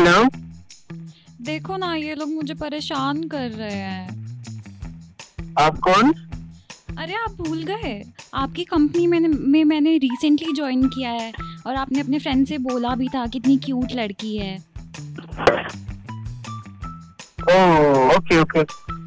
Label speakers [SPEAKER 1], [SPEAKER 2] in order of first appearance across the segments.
[SPEAKER 1] Hello,
[SPEAKER 2] देखो ना, ये लोग मुझे परेशान कर रहे हैं।
[SPEAKER 1] आप कौन?
[SPEAKER 2] अरे आप भूल गए, आपकी कंपनी में मैंने रिसेंटली ज्वाइन किया है और आपने अपने फ्रेंड से बोला भी था कितनी क्यूट लड़की है।
[SPEAKER 1] Oh okay okay.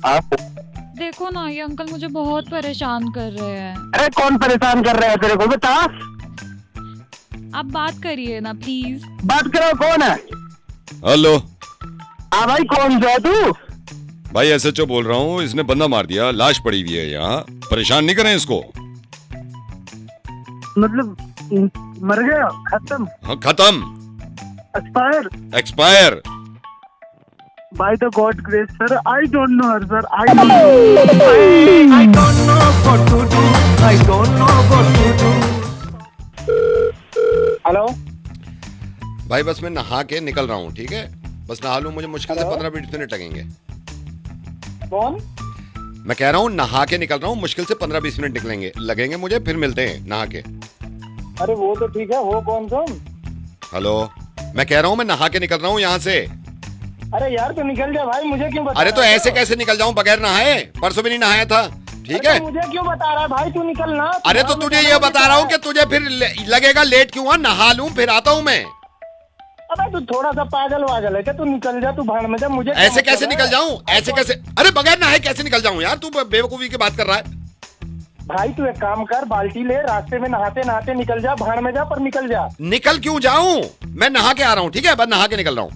[SPEAKER 1] आप
[SPEAKER 2] देखो ना, ये अंकल मुझे बहुत परेशान कर रहे हैं।
[SPEAKER 1] अरे कौन परेशान कर रहा है तेरे को? बता।
[SPEAKER 2] आप बात करिए ना प्लीज।
[SPEAKER 1] बात करो, कौन है?
[SPEAKER 3] हेलो
[SPEAKER 1] हाँ भाई, कौन सा है तू?
[SPEAKER 3] भाई, एसएचओ बोल रहा हूँ। इसने बंदा मार दिया, लाश पड़ी हुई है यहाँ। परेशान नहीं करें इसको।
[SPEAKER 1] मतलब मर गया? खत्म?
[SPEAKER 3] हाँ, खत्म,
[SPEAKER 1] expire?
[SPEAKER 3] Expire.
[SPEAKER 1] By the God grace sir, I don't know her sir, I don't know what to do, I don't know what to do. Hello
[SPEAKER 3] भाई बस मैं नहा के निकल रहा हूँ, ठीक है? बस नहा लूँ, मुझे मुश्किल से 15-20 मिनट लगेंगे।
[SPEAKER 1] कौन?
[SPEAKER 3] मैं कह रहा हूँ नहा के निकल रहा हूँ, मुश्किल से 15-20 मिनट लगेंगे मुझे, फिर मिलते हैं नहा के।
[SPEAKER 1] अरे वो तो ठीक है, वो कौन तुम?
[SPEAKER 3] हेलो, मैं कह रहा हूँ मैं नहा के निकल रहा हूँ यहाँ से।
[SPEAKER 1] अरे यार तू निकल जा भाई, मुझे क्यों बता?
[SPEAKER 3] अरे तो ऐसे कैसे निकल जाऊँ बगैर नहाए? परसों भी नहीं नहाया था, ठीक है?
[SPEAKER 1] मुझे क्यों बता रहा है भाई? तू निकल ना।
[SPEAKER 3] अरे तो तुझे ये बता रहा हूँ कि तुझे फिर लगेगा लेट क्यों हुआ? नहा लूँ फिर आता हूँ मैं।
[SPEAKER 1] अबे तू थोड़ा सा पागल वागल है क्या? तू निकल जा, तू भाड़ में जा। मुझे
[SPEAKER 3] ऐसे कैसे निकल जाऊं? ऐसे कैसे? अरे बगैर नहाए कैसे निकल जाऊं यार? तू बेवकूफी की बात कर रहा है।
[SPEAKER 1] भाई तू एक काम कर, बाल्टी ले, रास्ते में नहाते नहाते निकल जा, भाड़ में जा, पर निकल जा।
[SPEAKER 3] निकल क्यों जाऊं? मैं नहा के आ रहा हूँ, ठीक है? बस नहा के निकल रहा हूँ।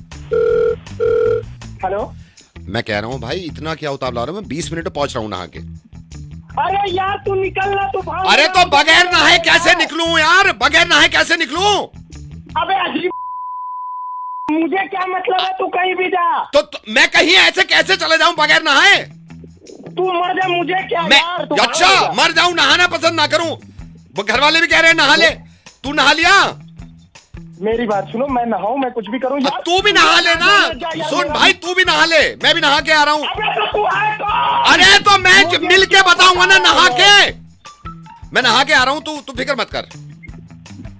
[SPEAKER 1] हेलो,
[SPEAKER 3] मैं कह रहा हूँ भाई इतना क्या उतावला हो रहा है? मैं 20 मिनट में पहुंच रहा हूँ नहा के।
[SPEAKER 1] अरे यार तू निकल ना, तू भाड़।
[SPEAKER 3] अरे तो बगैर नहाए कैसे निकलूं यार? बगैर नहाए कैसे निकलूं?
[SPEAKER 1] अबे अजीब, मुझे क्या मतलब है? तू कहीं भी जा।
[SPEAKER 3] तो मैं कहीं ऐसे कैसे चले जाऊं बगैर नहाए?
[SPEAKER 1] तू मर जा, मुझे क्या
[SPEAKER 3] मैं
[SPEAKER 1] यार? तू
[SPEAKER 3] अच्छा
[SPEAKER 1] भाड़ में जा।
[SPEAKER 3] मर जाऊं, नहाना पसंद ना करूं? वो घर वाले भी कह रहे हैं नहा ले। तू नहा लिया?
[SPEAKER 1] मेरी बात सुनो, मैं नहाऊं, मैं कुछ भी करूं यार।
[SPEAKER 3] तू भी नहा ले ना। सुन भाई, तू भी नहा ले, मैं भी नहा के आ रहा हूँ।
[SPEAKER 1] अबे तो तू है कौन?
[SPEAKER 3] अरे तो मैं मिल के बताऊंगा ना नहा के। मैं नहा के आ रहा हूँ, तू फिक्र मत कर।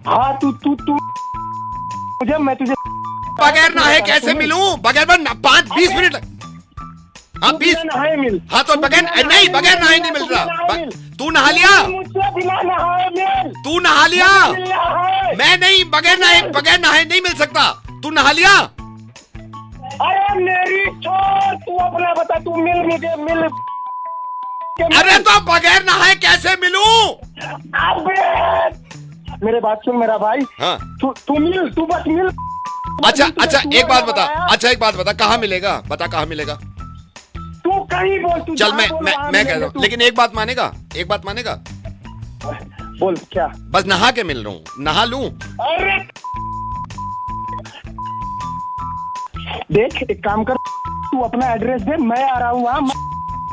[SPEAKER 1] हाँ तू तू तू मुझे, मैं तुझे
[SPEAKER 3] बगैर नहाए कैसे मिलूं? बगैर 5-20 मिनट। हाँ 20।
[SPEAKER 1] नहाए मिल।
[SPEAKER 3] हाँ तो बगैर नहीं, बगैर नहाए नहीं मिल रहा। तू नहा लिया?
[SPEAKER 1] मुझसे बिना नहाए मिल।
[SPEAKER 3] तू नहा लिया?
[SPEAKER 1] मिलना है।
[SPEAKER 3] मैं नहीं, बगैर नहाए नहीं मिल सकता। तू नहा लिया?
[SPEAKER 1] अरे मेरी छोड़, तू अपना बता। तू मिल, मुझे मिल।
[SPEAKER 3] अरे तो बगैर नहाए कैसे मिलूं?
[SPEAKER 1] अबे मेरे बात सुन मेरा भाई।
[SPEAKER 3] हाँ
[SPEAKER 1] तू मिल, तू बस मिल।
[SPEAKER 3] अच्छा अच्छा,
[SPEAKER 1] तू
[SPEAKER 3] एक बात बता।
[SPEAKER 1] आया।
[SPEAKER 3] अच्छा एक बात बता, कहाँ मिलेगा? बता कहाँ मिलेगा?
[SPEAKER 1] तू कहीं बोल, तू
[SPEAKER 3] चल
[SPEAKER 1] जहाँ बोल वहाँ
[SPEAKER 3] मैं कह
[SPEAKER 1] मिलेंगे
[SPEAKER 3] रहा हूँ,
[SPEAKER 1] तू।
[SPEAKER 3] लेकिन एक बात मानेगा? एक बात मानेगा?
[SPEAKER 1] बोल क्या?
[SPEAKER 3] बस नहा के मिल रहा हूँ, नहा लूं?
[SPEAKER 1] अरे देख, एक काम कर, तू अपना एड्रेस दे, मैं आ रहा हूँ वहाँ।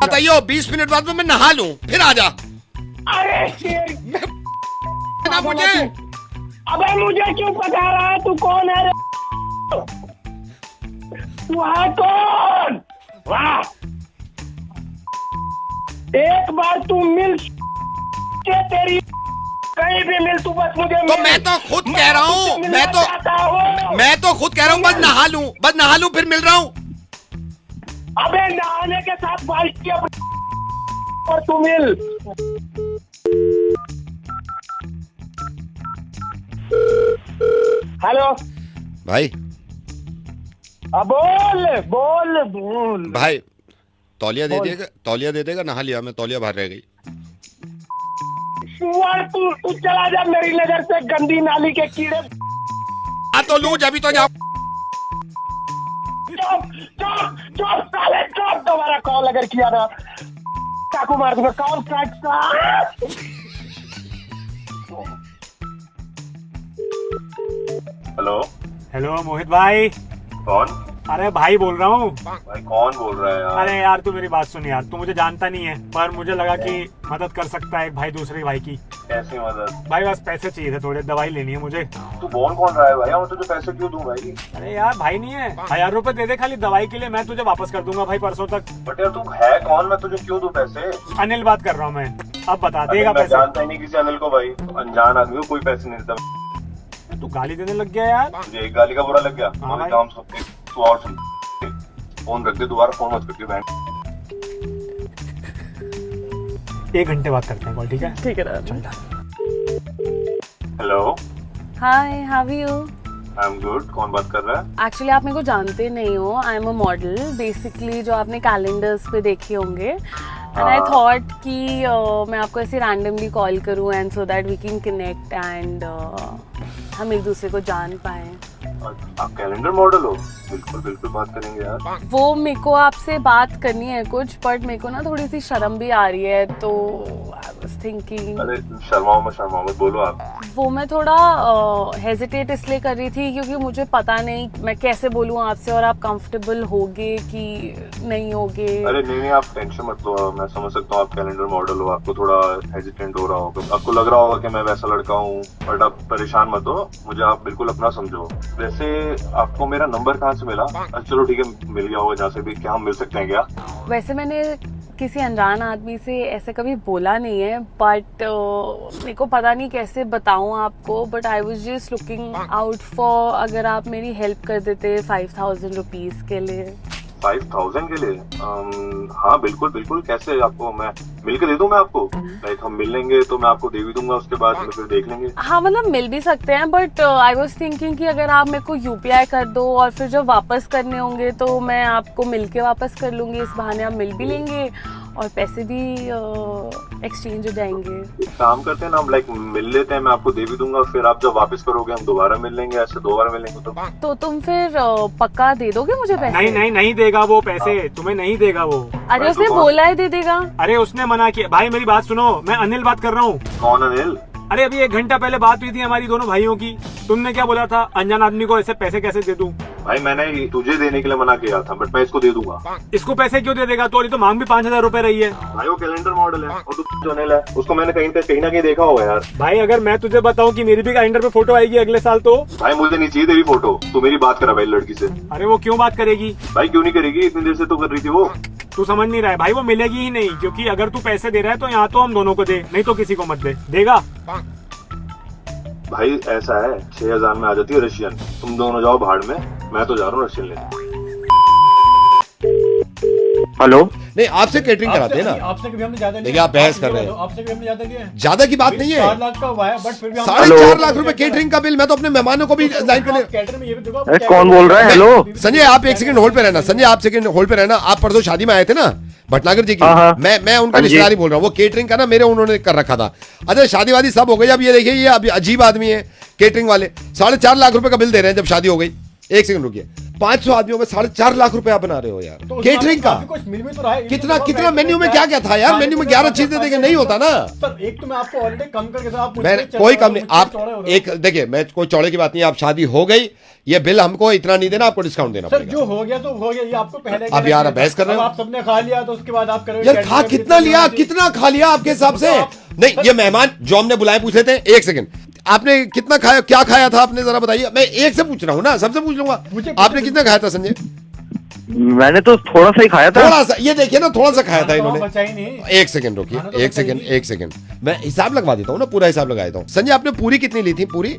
[SPEAKER 3] बताइयो, 20 मिनट बाद में मैं नहा लूं, फिर आ जा।
[SPEAKER 1] अरे शेर,
[SPEAKER 3] ना मुझे।
[SPEAKER 1] अबे मुझे क्यों बता रहा है? तू कौन है रे? तू है कौन? वाह, एक बार तू मिल के, तेरी कहीं भी मिल, तू बस मुझे
[SPEAKER 3] तो
[SPEAKER 1] मिल।
[SPEAKER 3] मैं तो खुद कह रहा हूँ,
[SPEAKER 1] तुझसे मिलना चाहता हूँ।
[SPEAKER 3] मैं तो खुद कह रहा हूँ, बस नहा लूं फिर मिल रहा हूँ।
[SPEAKER 1] अबे नहाने के साथ बाल्टी और तू मिल। हेलो
[SPEAKER 3] भाई
[SPEAKER 1] बोल बोल बोल
[SPEAKER 3] भाई, तौलिया दे देगा? नहा लिया मैं, तौलिया बाहर रह गई।
[SPEAKER 1] तू चला जा मेरी नजर से, गंदी नाली के कीड़े।
[SPEAKER 3] आ तो लूं, जब तो जाओ।
[SPEAKER 1] चुप साले, चुप। दोबारा कॉल अगर किया ना, चाकू मार दूंगा। कॉल काट।
[SPEAKER 4] हेलो
[SPEAKER 5] हेलो मोहित भाई।
[SPEAKER 4] कौन?
[SPEAKER 5] अरे भाई बोल रहा हूँ।
[SPEAKER 4] भाई कौन बोल रहा है यार?
[SPEAKER 5] अरे यार तू मेरी बात सुन यार, तू मुझे जानता नहीं है, पर मुझे लगा कि मदद कर सकता है एक भाई दूसरे भाई की।
[SPEAKER 4] कैसी मदद?
[SPEAKER 5] भाई बस पैसे चाहिए थे, थोड़े दवाई लेनी है मुझे।
[SPEAKER 4] तू बोल कौन रहा है भाई? मैं तुझे पैसे क्यों दूं भाई?
[SPEAKER 5] अरे यार भाई नहीं है, 1000 रुपए दे दे खाली दवाई के लिए, मैं तुझे वापस कर दूंगा भाई परसों तक।
[SPEAKER 4] बट यार तू है कौन? मैं तुझे क्यों दूं पैसे?
[SPEAKER 5] अनिल बात कर रहा हूँ मैं। अब बता
[SPEAKER 4] अरे
[SPEAKER 5] देगा
[SPEAKER 4] मैं
[SPEAKER 5] पैसे?
[SPEAKER 4] जानता ही नहीं किसी अनिल को भाई, अनजान आदमी को कोई पैसे नहीं देता।
[SPEAKER 5] तू गाली देने लग गया यार।
[SPEAKER 4] तुझे एक गाली का बुरा लग गया?
[SPEAKER 5] हाँ भाई।
[SPEAKER 4] काम सुन। तू और सुन, फोन रख दे, दोबारा फोन मत करती बहन।
[SPEAKER 5] 1 घंटे बात करते हैं कॉल, ठीक है?
[SPEAKER 6] ठीक है ना।
[SPEAKER 5] चल
[SPEAKER 4] hello,
[SPEAKER 6] hi, how are you?
[SPEAKER 4] I am good. कौन बात कर रहा है?
[SPEAKER 6] एक्चुअली आप मेरे को जानते नहीं हो। I am a model basically, जो आपने कैलेंडर्स पे देखे होंगे। एंड आई थॉट कि मैं आपको ऐसे रैंडमली कॉल करूं and so that we can connect and हम एक दूसरे को जान पाएं।
[SPEAKER 4] आप कैलेंडर मॉडल हो? बिल्कुल बिल्कुल बात करेंगे यार।
[SPEAKER 6] वो मेरे को आपसे बात करनी है कुछ, बट मेरे को ना थोड़ी सी शर्म भी आ रही है, तो आई वाज थिंकिंग।
[SPEAKER 4] अरे शर्माओ मत, बोलो आप।
[SPEAKER 6] वो मैं थोड़ा हेजिटेट इसलिए कर रही थी क्योंकि मुझे पता नहीं मैं कैसे बोलूँ आपसे और आप कंफर्टेबल होगे कि नहीं होगे।
[SPEAKER 4] अरे नहीं, आप टेंशन मत लो, मैं समझ सकता हूँ आप कैलेंडर मॉडल हो, आपको थोड़ा हेजिटेंट हो रहा होगा, आपको लग रहा होगा कि मैं वैसा लड़का हूँ, बट आप परेशान मत हो, मुझे आप बिल्कुल अपना समझो। वैसे आपको मेरा नंबर कहाँ से मिला? चलो ठीक है, मिल गया होगा जहाँ से भी। क्या हम मिल सकते हैं क्या?
[SPEAKER 6] वैसे मैंने किसी अनजान आदमी से ऐसे कभी बोला नहीं है, बट मेरे को पता नहीं कैसे बताऊं आपको, but I was just looking out for, अगर आप मेरी हेल्प कर देते 5000 रुपीज के लिए।
[SPEAKER 4] 5000 के लिए? हाँ बिल्कुल बिल्कुल। कैसे आपको मैं मिल के दे दूँ? मैं आपको लाइक हम मिल लेंगे तो मैं आपको दे भी दूंगा, उसके बाद में फिर देख लेंगे।
[SPEAKER 6] हाँ मतलब मिल भी सकते हैं, बट आई वाज थिंकिंग कि अगर आप मेरे को यूपीआई कर दो और फिर जब वापस करने होंगे तो मैं आपको मिल के वापस कर लूंगी, इस बहाने आप मिल भी लेंगे और पैसे भी एक्सचेंज हो जाएंगे।
[SPEAKER 4] एक काम करते हैं ना, हम लाइक मिल लेते हैं, मैं आपको दे भी दूंगा, फिर आप जब वापस करोगे हम दोबारा मिल लेंगे, ऐसे 2 बार मिलेंगे
[SPEAKER 6] तो तुम फिर पक्का दे दोगे मुझे पैसे?
[SPEAKER 5] नहीं देगा वो पैसे, तुम्हें नहीं देगा वो।
[SPEAKER 6] अरे उसने बोला है दे देगा।
[SPEAKER 5] अरे उसने मना किया। भाई मेरी बात सुनो, मैं अनिल बात कर रहा हूँ।
[SPEAKER 4] कौन अनिल?
[SPEAKER 5] अरे अभी 1 घंटा पहले बात हुई थी हमारी दोनों भाइयों की। तुमने क्या बोला था, अनजान आदमी को ऐसे पैसे कैसे दे दूं?
[SPEAKER 4] भाई मैंने तुझे देने के लिए मना किया था, बट मैं इसको दे दूंगा।
[SPEAKER 5] इसको पैसे क्यों दे देगा? तो तो मांग भी 5000 रुपए रही है।
[SPEAKER 4] भाई वो कैलेंडर मॉडल है और तू जो अनिल है उसको मैंने कहीं ना कहीं देखा होगा यार।
[SPEAKER 5] भाई अगर मैं तुझे बताऊं कि मेरी भी कैलेंडर पे फोटो आएगी अगले साल, तो
[SPEAKER 4] भाई मुझे नहीं चाहिए तेरी फोटो, तू मेरी बात करा भाई लड़की से।
[SPEAKER 5] अरे वो क्यों बात करेगी?
[SPEAKER 4] भाई क्यों नहीं करेगी? इतनी देर से तो कर रही थी वो।
[SPEAKER 5] तू समझ नहीं रहा है भाई, वो मिलेगी ही नहीं, क्योंकि अगर तू पैसे दे रहा है तो यहाँ तो हम दोनों को दे, नहीं तो किसी को मत दे। देगा?
[SPEAKER 4] भाई ऐसा है, 6000 में आ जाती है रशियन, तुम दोनों जाओ भाड़ में, मैं तो जा रहा हूँ रशियन लेने।
[SPEAKER 7] हेलो,
[SPEAKER 3] नहीं आपसे केटरिंग कराते हैं ना।
[SPEAKER 8] आपसे कभी हमने ज्यादा नहीं,
[SPEAKER 3] देखिए आप बहस कर रहे हैं।
[SPEAKER 8] आपसे कभी हमने ज्यादा नहीं है।
[SPEAKER 3] ज्यादा की बात नहीं है,
[SPEAKER 8] 4 लाख का हुआ है, बट फिर भी हम
[SPEAKER 3] 4.5 लाख रुपए केटरिंग का बिल। मैं तो अपने मेहमानों को भी लाइन पे ले।
[SPEAKER 8] कैटर में ये भी देखो।
[SPEAKER 7] अरे कौन बोल रहा है? हेलो
[SPEAKER 3] संजय आप 1 सेकंड होल्ड पे रहना। संजय आप सेकंड होल्ड पे रहना। आप परसों शादी में आए थे ना भटनागर जी की।
[SPEAKER 7] हाँ।
[SPEAKER 3] मैं उनका
[SPEAKER 7] हाँ जी।
[SPEAKER 3] रिश्तेदारी बोल रहा हूँ। वो केटरिंग का ना मेरे उन्होंने कर रखा था। अच्छा शादी वादी सब हो गई। अब ये देखिए ये अभी अजीब आदमी है केटरिंग वाले। 4.5 लाख रुपए का बिल दे रहे हैं जब शादी हो गई। 1 सेकंड रुकिए, 500 आदमियों में 4.5 लाख रुपए आप बना रहे हो यार
[SPEAKER 8] तो
[SPEAKER 3] केटरिंग का।
[SPEAKER 8] कुछ मिल भी तो रहा है।
[SPEAKER 3] कितना मेन्यू में क्या क्या था यार? मेन्यू में 11 चीजें देखे नहीं होता ना
[SPEAKER 8] सर। एक तो मैं आपको ऑलरेडी कम करके आप
[SPEAKER 3] मैं कोई कम नहीं। आप एक देखिए, मैं कोई चौड़े की बात नहीं। आप शादी हो गई, ये बिल हमको इतना नहीं देना, आपको डिस्काउंट देना
[SPEAKER 8] सर।
[SPEAKER 3] पड़ेगा।
[SPEAKER 8] जो हो गया तो हो गया, ये आपको पहले
[SPEAKER 3] अब यार बहस कर रहे हो।
[SPEAKER 8] आप सबने खा लिया तो उसके बाद आप करोगे
[SPEAKER 3] यार खा कितना लिया, कितना खा लिया आपके हिसाब से? नहीं ये मेहमान जो हमने बुलाए पूछ लेते हैं। 1 सेकंड, आपने कितना खाया, क्या खाया था आपने जरा बताइए। मैं एक से पूछ रहा हूँ ना, सबसे पूछ लूंगा। आपने कितना खाया था संजय?
[SPEAKER 7] मैंने तो थोड़ा सा ही खाया था।
[SPEAKER 3] थोड़ा सा, ये देखिए ना थोड़ा सा खाया था इन्होंने।
[SPEAKER 8] बचा ही नहीं।
[SPEAKER 3] 1 सेकंड रुकिए, 1 सेकंड मैं हिसाब लगवा देता हूँ ना, पूरा हिसाब लगा देता हूँ। संजय आपने पूरी कितनी ली थी? पूरी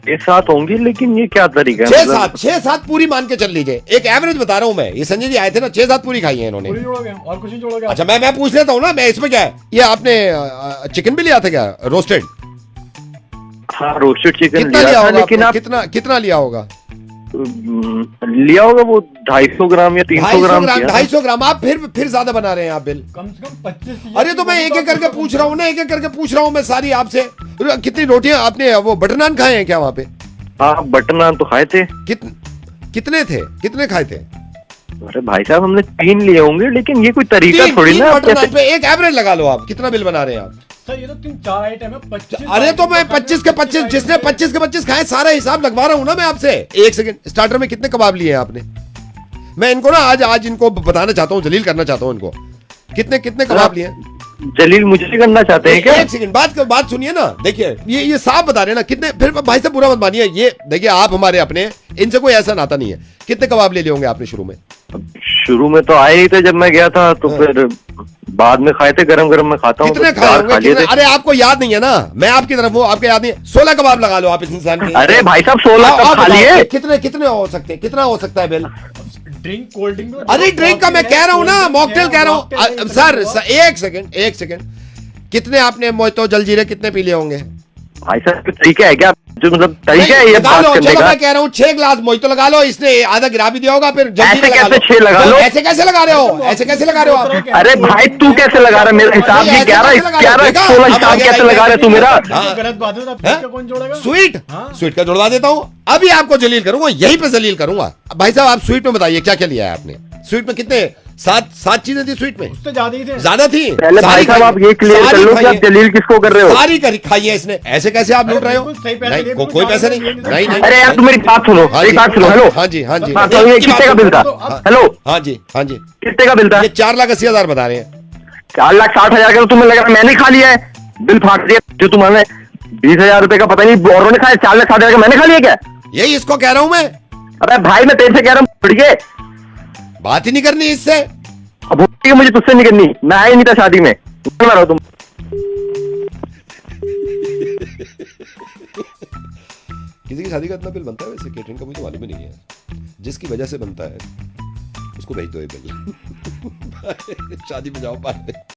[SPEAKER 7] 6-7 होंगी, लेकिन ये क्या तरीका है?
[SPEAKER 3] 6-7 पूरी मान के चल लीजिए। एक एवरेज बता रहा हूँ मैं। ये संजय जी आए थे ना, 6-7 पूरी खाई है इन्होंने।
[SPEAKER 8] पूरी जोड़ोगे और कुछ नहीं जोड़ोगे?
[SPEAKER 3] अच्छा मैं पूछ लेता हूँ ना, मैं इसमें क्या है। ये आपने चिकन भी लिया था क्या, रोस्टेड?
[SPEAKER 7] हाँ रोस्टेड चिकन
[SPEAKER 3] कितना
[SPEAKER 7] लिया
[SPEAKER 3] लिया
[SPEAKER 7] था,
[SPEAKER 3] होगा
[SPEAKER 7] लेकिन आप
[SPEAKER 3] कितना लिया होगा?
[SPEAKER 7] लिया होगा वो 250 ग्राम या 300 ग्राम।
[SPEAKER 3] 250 ग्राम। आप फिर ज्यादा बना रहे हैं आप बिल।
[SPEAKER 8] कम से कम 25।
[SPEAKER 3] अरे तो मैं एक एक करके पूछ रहा हूँ ना, एक एक करके पूछ रहा हूँ मैं सारी आपसे। कितनी रोटियां आपने, वो बटर नान खाए हैं क्या वहाँ पे?
[SPEAKER 7] हाँ बटर नान तो खाए थे।
[SPEAKER 3] कितने थे, कितने खाए थे?
[SPEAKER 7] अरे भाई साहब हमने 3 लिए होंगे, लेकिन ये कोई तरीका थोड़ी ना।
[SPEAKER 3] बटर नान पे एक एवरेज लगा लो आप, कितना बिल बना रहे हैं आप?
[SPEAKER 8] सर ये तो 3-4 आइटम है। 25।
[SPEAKER 3] अरे तो मैं 25 के 25, जिसने 25 के 25 खाए सारा हिसाब लगवा रहा हूँ ना मैं आपसे। 1 सेकंड, स्टार्टर में कितने कबाब लिए हैं आपने? मैं इनको ना आज इनको बताना चाहता हूँ, जलील करना चाहता हूँ इनको। कितने कबाब लिए हैं?
[SPEAKER 7] जलील मुझे करना चाहते हैं क्या?
[SPEAKER 3] 1 सेकंड, बात सुनिए ना। देखिए ये साफ बता रहे हैं ना कितने। फिर भाई से बुरा मत मानिए। ये देखिए आप हमारे अपने, इनसे कोई ऐसा नाता नहीं है। कितने कबाब ले लिए होंगे आपने शुरू में?
[SPEAKER 7] शुरू में तो आए ही थे जब मैं गया था, तो फिर बाद में खाए थे, गरम गरम में खाता हूँ।
[SPEAKER 3] कितने
[SPEAKER 7] तो
[SPEAKER 3] खाए
[SPEAKER 7] चार
[SPEAKER 3] होंगे
[SPEAKER 7] खा लिए
[SPEAKER 3] कितने?
[SPEAKER 7] थे।
[SPEAKER 3] अरे आपको याद नहीं है ना, मैं आपकी तरफ हूँ, आपको याद नहीं है। 16 कबाब लगा लो आप इस इंसान के।
[SPEAKER 7] अरे भाई साहब 16
[SPEAKER 3] आप
[SPEAKER 7] कब खा
[SPEAKER 3] बताओ,
[SPEAKER 7] लिए?
[SPEAKER 3] कितने कितने हो सकते हैं, कितना हो सकता है बिल?
[SPEAKER 8] ड्रिंक कोल्ड ड्रिंक
[SPEAKER 3] अरे ड्रिंक का मैं कह रहा हूँ ना, मॉकटेल कह रहा हूँ सर। एक सेकंड, कितने आपने मोइतो जलजीरे कितने पी लिए होंगे?
[SPEAKER 7] भाई साहब तो तरीका है क्या, जो मतलब तरीका है ये
[SPEAKER 3] लगा
[SPEAKER 7] बात
[SPEAKER 3] लो,
[SPEAKER 7] करने
[SPEAKER 3] चलो
[SPEAKER 7] का?
[SPEAKER 3] मैं कह रहा हूँ 6 गिलास मोइतो लगा लो, इसने आधा गिरा भी दिया होगा, फिर जल्दी
[SPEAKER 7] ऐसे कैसे 6 लगा लो?
[SPEAKER 3] ऐसे कैसे लगा रहे हो, ऐसे कैसे लगा रहे हो आप?
[SPEAKER 7] अरे भाई तू कैसे लगा रहा है? मेरा हिसाब
[SPEAKER 3] नहीं,
[SPEAKER 7] भी
[SPEAKER 3] ऐसे
[SPEAKER 7] 11
[SPEAKER 3] कैसे लगा रहे हो?
[SPEAKER 7] 11
[SPEAKER 3] देखा?
[SPEAKER 7] 16
[SPEAKER 3] अब
[SPEAKER 7] हिसाब
[SPEAKER 3] आगे
[SPEAKER 7] कैसे
[SPEAKER 3] लाइन
[SPEAKER 7] लगा रहे
[SPEAKER 3] में
[SPEAKER 7] तू मेरा?
[SPEAKER 3] हाँ।
[SPEAKER 8] गलत बात है, तो
[SPEAKER 3] हैं?
[SPEAKER 8] का कौन जोड़ेगा?
[SPEAKER 3] स्वीट
[SPEAKER 8] हाँ।
[SPEAKER 3] स्वीट का जुड़वा देता हूँ, अभी आपको जलील करूंगा, यहीं पे जलील करूंगा। भाई साहब आप स्वीट में बताइए क्या क्या लिया है आपने? स्वीट में कितने, सात चीजें थी स्वीट में?
[SPEAKER 8] उससे ज्यादा ही थे।
[SPEAKER 3] ज्यादा थी?
[SPEAKER 7] पहले भाई
[SPEAKER 3] सारी
[SPEAKER 7] साहब आप
[SPEAKER 3] खाई-
[SPEAKER 7] ये क्लियर कर
[SPEAKER 3] सारी
[SPEAKER 7] लो कि आप
[SPEAKER 3] खाई है।
[SPEAKER 7] जलील किसको कर रहे हो?
[SPEAKER 3] सारी खाई है इसने, ऐसे कैसे आप लूट रहे हो?
[SPEAKER 8] बिल्कुल सही पैसे
[SPEAKER 3] नहीं,
[SPEAKER 8] लिए,
[SPEAKER 3] कोई
[SPEAKER 8] बिल्कुल
[SPEAKER 3] पैसे नहीं,
[SPEAKER 8] ज्यादा
[SPEAKER 3] नहीं नहीं।
[SPEAKER 7] अरे यार तुम मेरी बात सुनो,
[SPEAKER 3] हाँ
[SPEAKER 7] एक
[SPEAKER 3] जी,
[SPEAKER 7] बात सुनो। हेलो
[SPEAKER 3] हाँ जी हाँ जी
[SPEAKER 7] हाँ तो ये
[SPEAKER 3] एक ही
[SPEAKER 7] कितने का
[SPEAKER 3] बात
[SPEAKER 7] बिल था?
[SPEAKER 8] तो अब-
[SPEAKER 7] हेलो
[SPEAKER 3] हाँ जी हाँ जी,
[SPEAKER 7] कितने का बिल था?
[SPEAKER 3] ये 4,80,000 बता रहे हैं।
[SPEAKER 7] 4,60,000 का तो तुम्हें लग रहा है मैंने खा लिया है, बिल फाड़ दिया। जो तुम्हारे 20,000 रुपए का पता नहीं औरों ने खाया, 4,60,000 का मैंने खा लिया क्या?
[SPEAKER 3] यही इसको कह रहा हूं मैं,
[SPEAKER 7] अबे भाई मैं तेरे से कह रहा हूँ बढ़िए,
[SPEAKER 3] बात ही नहीं करनी इससे।
[SPEAKER 7] अब होती है मुझे तुझसे नहीं करनी, मैं आया ही नहीं था शादी में, मैं रहा तुम।
[SPEAKER 3] किसी की शादी का इतना बिल बनता है वैसे केटरिंग का, मुझे मालूम ही नहीं है। जिसकी वजह से बनता है उसको भेज दो ये बिल। शादी में जाओ बाहर।